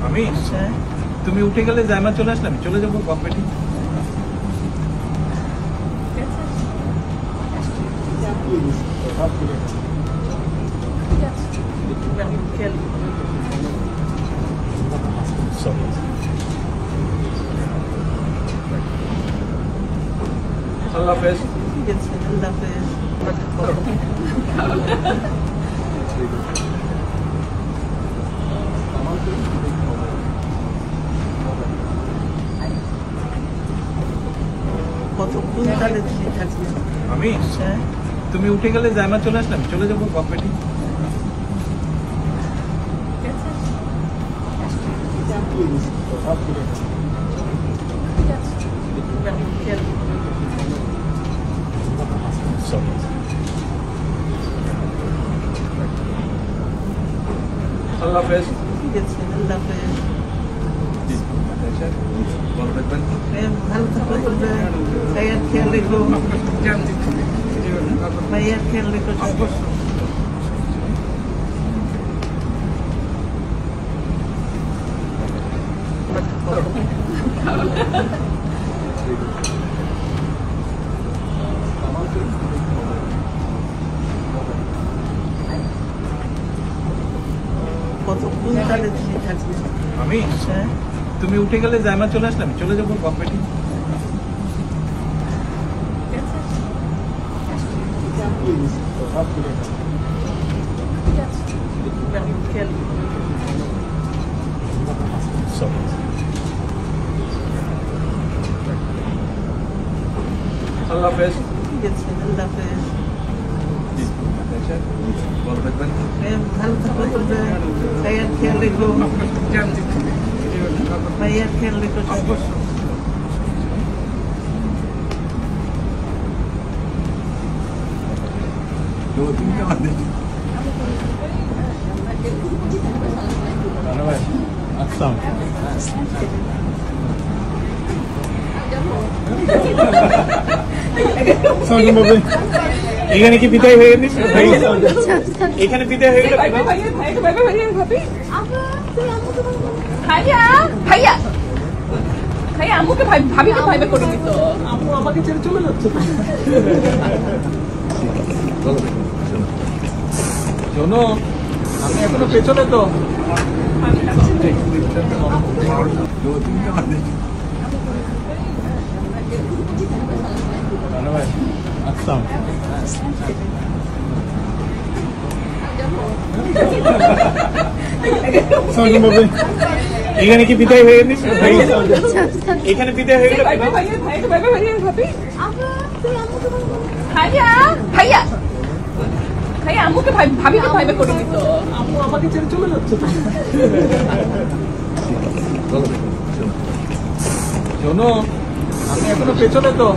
আমি তুমি উঠে গেলে জায়মা চলে আসলাম, চলে যাবো গভর্নমেন্টে। আল্লাহ হাফেজ। আল্লাহ হাফেজ। আমি তুমি উঠে গেলে জায়মা চলে আসলাম, চলে যাবো গভর্নমেন্টে। আল্লাহ হাফেজ। আল্লাহ হাফেজ। ভালো থাকবেন। ভালো থাকবেন। ভাইয়ার খেয়াল রেখো। ভাইয়ার খেয়াল রেখো। আমি তুমি উঠে গেলে জায়মা চলে আসলাম, চলে যাবো গভর্নমেন্টে। আল্লাহ হাফেজ। আল্লাহ হাফেজ। ভালো থাকবেন। ভালো থাকবেন। ভাইয়ার খেয়াল রেখো। ভাইয়ার খেয়াল রেখো। এখানে কি বিদায় হয়ে গেছে? এখানে বিদায় হয়ে গেল। ভাইয়া ভাইয়া ভাইয়া আম্মুকে ভাবিকে ভাইবে করে দিত। আম্মু আমাকে ছেড়ে চলে যাচ্ছে। শোনো, আমি এখনো পেছনে তো। এখানে কি বিদায় হয়ে গেছে? এখানে বিদায় হয়ে গেল। ভাইয়া ভাইয়া ভাইয়া আম্মুকে ভাবিকে ভাইবে করে দিত। আম্মু আমাকে ছেড়ে চলে যাচ্ছে। শোনো, আমি এখনো পেছনে তো।